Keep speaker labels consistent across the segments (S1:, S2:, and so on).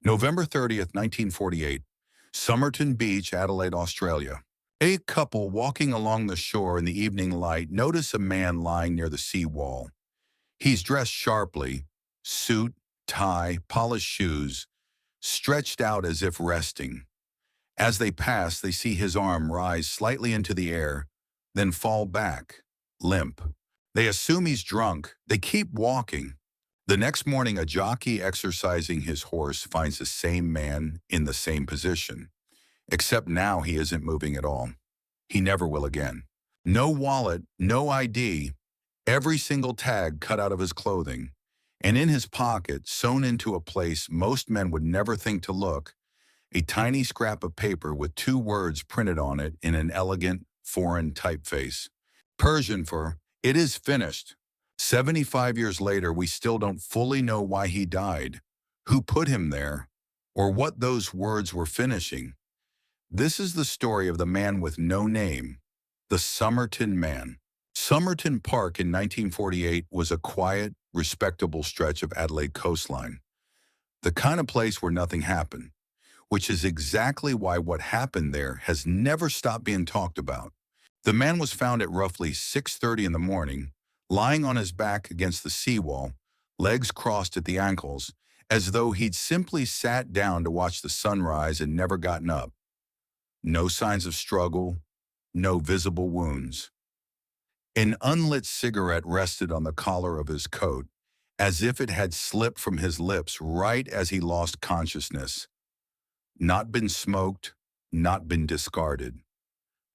S1: November 30th, 1948, Somerton Beach, Adelaide, Australia. A couple walking along the shore in the evening light notice a man lying near the sea wall. He's dressed sharply, suit, tie, polished shoes, stretched out as if resting. As they pass, they see his arm rise slightly into the air, then fall back, limp. They assume he's drunk. They keep walking. The next morning, a jockey exercising his horse finds the same man in the same position, except now he isn't moving at all. He never will again. No wallet, no ID, every single tag cut out of his clothing, and in his pocket, sewn into a place most men would never think to look, a tiny scrap of paper with two words printed on it in an elegant, foreign typeface. Persian for, "It is finished." 75 years later, we still don't fully know why he died, who put him there, or what those words were finishing. This is the story of the man with no name, the Somerton Man. Somerton Park in 1948 was a quiet, respectable stretch of Adelaide coastline, the kind of place where nothing happened, which is exactly why what happened there has never stopped being talked about. The man was found at roughly 6:30 in the morning, lying on his back against the seawall, legs crossed at the ankles, as though he'd simply sat down to watch the sunrise and never gotten up. No signs of struggle, no visible wounds. An unlit cigarette rested on the collar of his coat, as if it had slipped from his lips right as he lost consciousness. Not been smoked, not been discarded.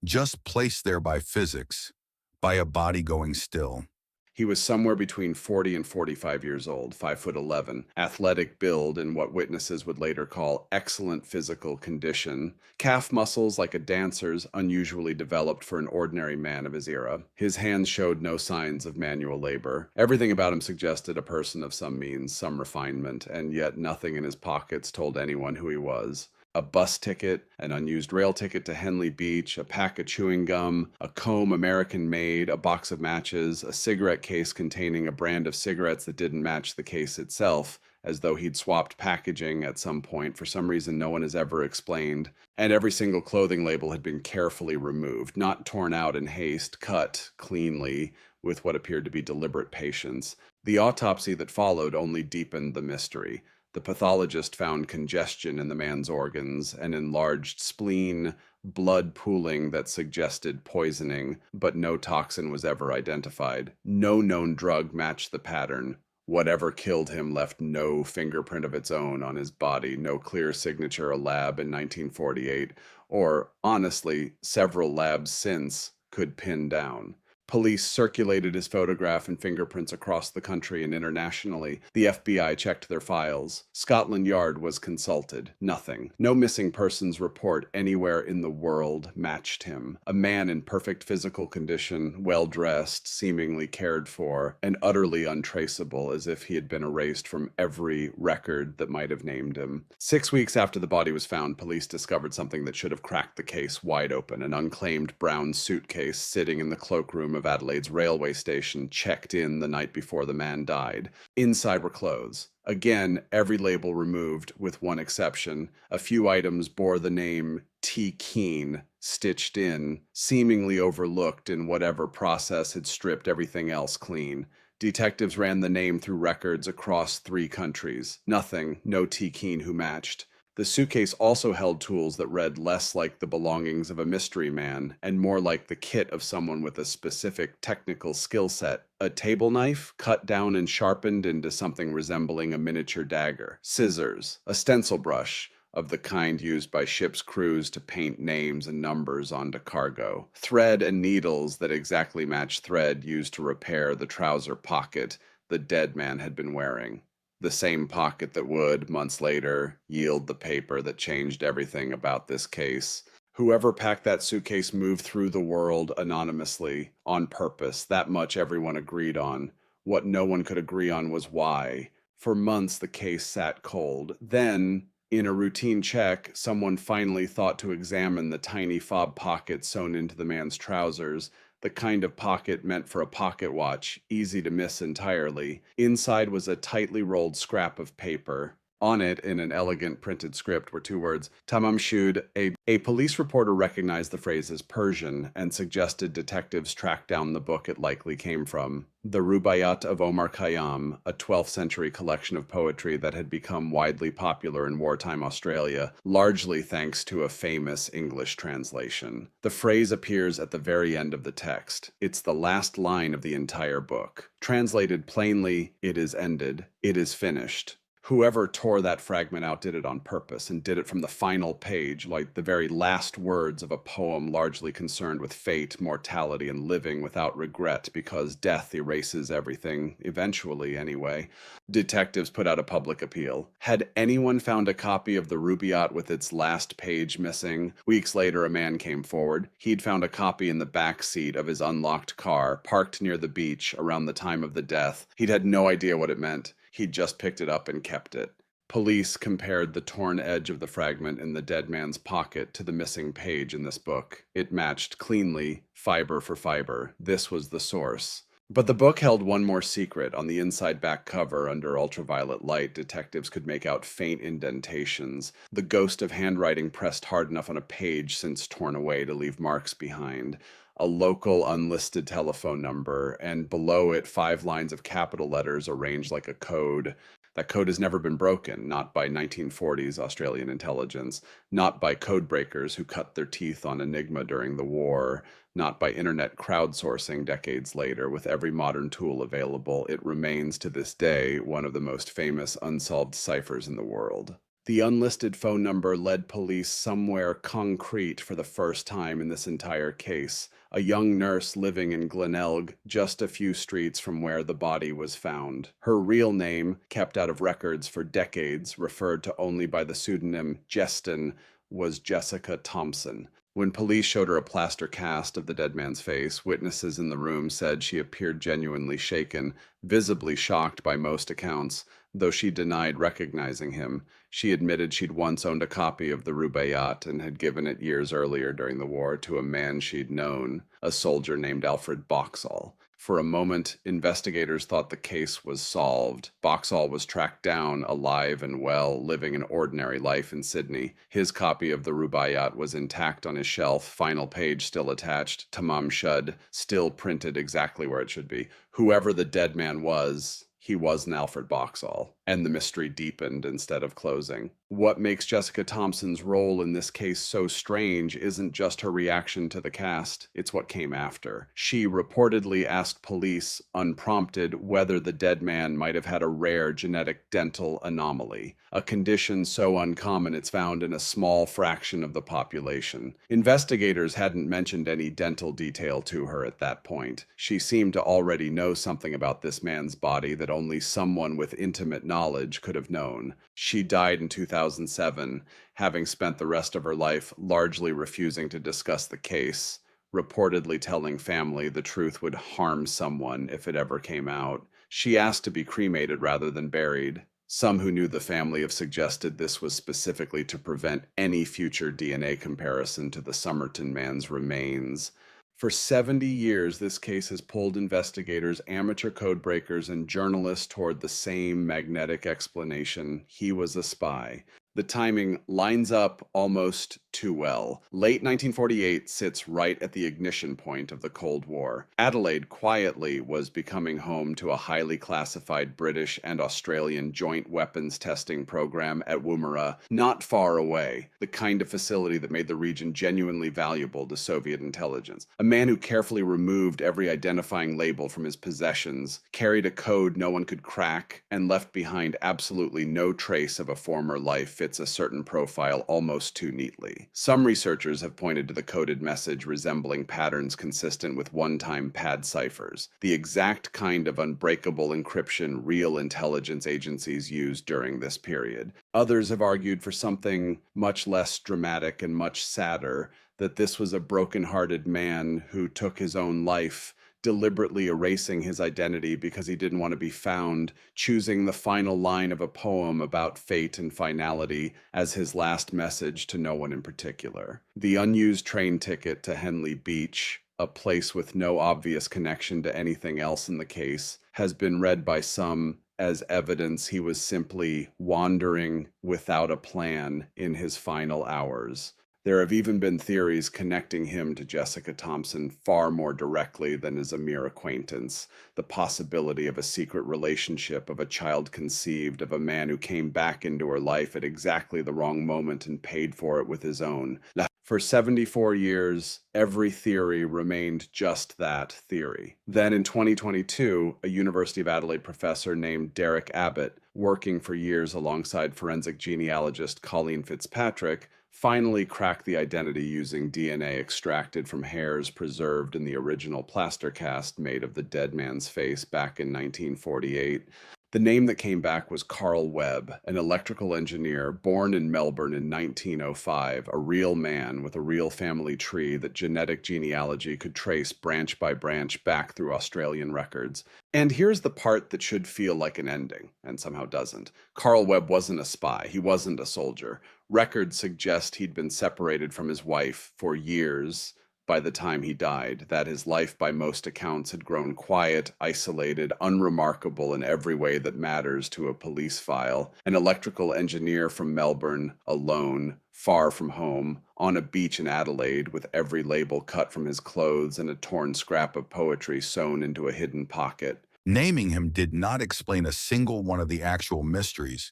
S1: Just placed there by physics, by a body going still.
S2: He was somewhere between 40 and 45 years old, 5'11", athletic build in what witnesses would later call excellent physical condition, calf muscles like a dancer's unusually developed for an ordinary man of his era. His hands showed no signs of manual labor. Everything about him suggested a person of some means, some refinement, and yet nothing in his pockets told anyone who he was. A bus ticket, an unused rail ticket to Henley Beach, a pack of chewing gum, a comb American-made, a box of matches, a cigarette case containing a brand of cigarettes that didn't match the case itself, as though he'd swapped packaging at some point for some reason no one has ever explained, and every single clothing label had been carefully removed, not torn out in haste, cut cleanly with what appeared to be deliberate patience. The autopsy that followed only deepened the mystery. The pathologist found congestion in the man's organs, an enlarged spleen, blood pooling that suggested poisoning, but no toxin was ever identified. No known drug matched the pattern. Whatever killed him left no fingerprint of its own on his body, no clear signature a lab in 1948, or, honestly, several labs since could pin down. Police circulated his photograph and fingerprints across the country and internationally. The FBI checked their files. Scotland Yard was consulted. Nothing. No missing persons report anywhere in the world matched him. A man in perfect physical condition, well-dressed, seemingly cared for, and utterly untraceable, as if he had been erased from every record that might have named him. 6 weeks after the body was found, police discovered something that should have cracked the case wide open. An unclaimed brown suitcase sitting in the cloakroom of Adelaide's railway station, checked in the night before the man died. Inside were clothes. Again, every label removed, with one exception. A few items bore the name T. Keene stitched in, seemingly overlooked in whatever process had stripped everything else clean. Detectives ran the name through records across 3 countries. Nothing, no T. Keene who matched. The suitcase also held tools that read less like the belongings of a mystery man and more like the kit of someone with a specific technical skill set. A table knife, cut down and sharpened into something resembling a miniature dagger. Scissors. A stencil brush, of the kind used by ship's crews to paint names and numbers onto cargo. Thread and needles that exactly matched thread used to repair the trouser pocket the dead man had been wearing. The same pocket that would, months later, yield the paper that changed everything about this case. Whoever packed that suitcase moved through the world anonymously, on purpose. That much everyone agreed on. What no one could agree on was why. For months the case sat cold. Then, in a routine check, someone finally thought to examine the tiny fob pocket sewn into the man's trousers, the kind of pocket meant for a pocket watch, easy to miss entirely. Inside was a tightly rolled scrap of paper. On it, in an elegant printed script, were 2 words, Tamam Shud. A police reporter recognized the phrase as Persian and suggested detectives track down the book it likely came from. The Rubaiyat of Omar Khayyam, a 12th century collection of poetry that had become widely popular in wartime Australia, largely thanks to a famous English translation. The phrase appears at the very end of the text. It's the last line of the entire book. Translated plainly, it is ended, it is finished. Whoever tore that fragment out did it on purpose and did it from the final page, like the very last words of a poem largely concerned with fate, mortality, and living without regret because death erases everything, eventually anyway. Detectives put out a public appeal. Had anyone found a copy of the Rubaiyat with its last page missing? Weeks later, a man came forward. He'd found a copy in the back seat of his unlocked car, parked near the beach around the time of the death. He'd had no idea what it meant. He'd just picked it up and kept it. Police compared the torn edge of the fragment in the dead man's pocket to the missing page in this book. It matched cleanly, fiber for fiber. This was the source. But the book held one more secret. On the inside back cover, under ultraviolet light, detectives could make out faint indentations, the ghost of handwriting pressed hard enough on a page since torn away to leave marks behind. A local unlisted telephone number, and below it 5 lines of capital letters arranged like a code. That code has never been broken, not by 1940s Australian intelligence, not by code breakers who cut their teeth on Enigma during the war, not by internet crowdsourcing decades later. With every modern tool available, it remains to this day one of the most famous unsolved ciphers in the world. The unlisted phone number led police somewhere concrete for the first time in this entire case. A young nurse living in Glenelg, just a few streets from where the body was found. Her real name, kept out of records for decades, referred to only by the pseudonym Jeston, was Jessica Thomson. When police showed her a plaster cast of the dead man's face, witnesses in the room said she appeared genuinely shaken, visibly shocked by most accounts. Though she denied recognizing him, she admitted she'd once owned a copy of the Rubaiyat and had given it years earlier during the war to a man she'd known, a soldier named Alfred Boxall. For a moment, investigators thought the case was solved. Boxall was tracked down, alive and well, living an ordinary life in Sydney. His copy of the Rubaiyat was intact on his shelf, final page still attached, Tamam Shud, still printed exactly where it should be. Whoever the dead man was, he wasn't Alfred Boxall, and the mystery deepened instead of closing. What makes Jessica Thomson's role in this case so strange isn't just her reaction to the cast, it's what came after. She reportedly asked police, unprompted, whether the dead man might have had a rare genetic dental anomaly, a condition so uncommon it's found in a small fraction of the population. Investigators hadn't mentioned any dental detail to her at that point. She seemed to already know something about this man's body that only someone with intimate knowledge could have known. She died in 2007, having spent the rest of her life largely refusing to discuss the case, reportedly telling family the truth would harm someone if it ever came out. She asked to be cremated rather than buried. Some who knew the family have suggested this was specifically to prevent any future DNA comparison to the Somerton Man's remains. For 70 years, this case has pulled investigators, amateur code breakers, and journalists toward the same magnetic explanation: he was a spy. The timing lines up almost too well. Late 1948 sits right at the ignition point of the Cold War. Adelaide quietly was becoming home to a highly classified British and Australian joint weapons testing program at Woomera, not far away, the kind of facility that made the region genuinely valuable to Soviet intelligence. A man who carefully removed every identifying label from his possessions, carried a code no one could crack, and left behind absolutely no trace of a former life fits a certain profile almost too neatly. Some researchers have pointed to the coded message resembling patterns consistent with one-time pad ciphers, the exact kind of unbreakable encryption real intelligence agencies used during this period. Others have argued for something much less dramatic and much sadder, that this was a broken-hearted man who took his own life, deliberately erasing his identity because he didn't want to be found, choosing the final line of a poem about fate and finality as his last message to no one in particular. The unused train ticket to Henley Beach, a place with no obvious connection to anything else in the case, has been read by some as evidence he was simply wandering without a plan in his final hours. There have even been theories connecting him to Jessica Thomson far more directly than as a mere acquaintance. The possibility of a secret relationship, of a child conceived, of a man who came back into her life at exactly the wrong moment and paid for it with his own. For 74 years, every theory remained just that theory. Then in 2022, a University of Adelaide professor named Derek Abbott, working for years alongside forensic genealogist Colleen Fitzpatrick, finally cracked the identity using DNA extracted from hairs preserved in the original plaster cast made of the dead man's face back in 1948. The name that came back was Carl Webb, an electrical engineer born in Melbourne in 1905, a real man with a real family tree that genetic genealogy could trace branch by branch back through Australian records. And here's the part that should feel like an ending, and somehow doesn't. Carl Webb wasn't a spy, he wasn't a soldier. Records suggest he'd been separated from his wife for years by the time he died, that his life by most accounts had grown quiet, isolated, unremarkable in every way that matters to a police file. An electrical engineer from Melbourne, alone, far from home, on a beach in Adelaide with every label cut from his clothes and a torn scrap of poetry sewn into a hidden pocket.
S1: Naming him did not explain a single one of the actual mysteries.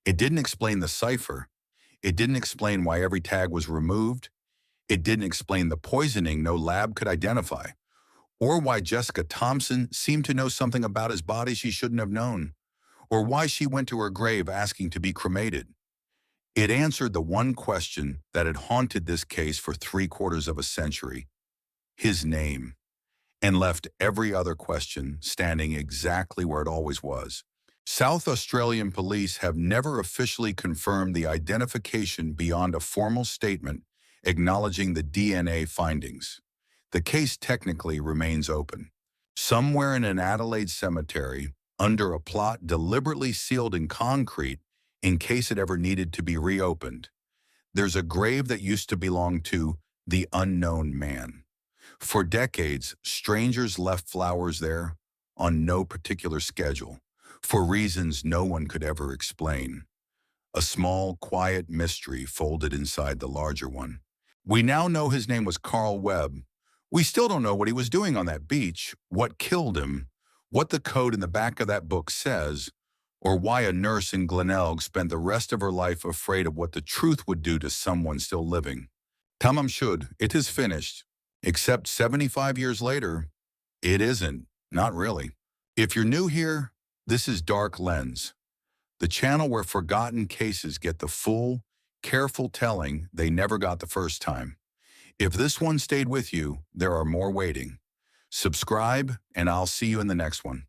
S1: It didn't explain the cipher. It didn't explain why every tag was removed. It didn't explain the poisoning no lab could identify, or why Jessica Thomson seemed to know something about his body she shouldn't have known, or why she went to her grave asking to be cremated. It answered the one question that had haunted this case for 3/4 of a century, his name, and left every other question standing exactly where it always was. South Australian police have never officially confirmed the identification beyond a formal statement acknowledging the DNA findings. The case technically remains open. Somewhere in an Adelaide cemetery, under a plot deliberately sealed in concrete in case it ever needed to be reopened, there's a grave that used to belong to the unknown man. For decades, strangers left flowers there on no particular schedule, for reasons no one could ever explain. A small, quiet mystery folded inside the larger one. We now know his name was Carl Webb. We still don't know what he was doing on that beach, what killed him, what the code in the back of that book says, or why a nurse in Glenelg spent the rest of her life afraid of what the truth would do to someone still living. Tamam Shud, it is finished. Except 75 years later, it isn't. Not really. If you're new here, this is Dark Lens, the channel where forgotten cases get the full, careful telling they never got the first time. If this one stayed with you, there are more waiting. Subscribe, and I'll see you in the next one.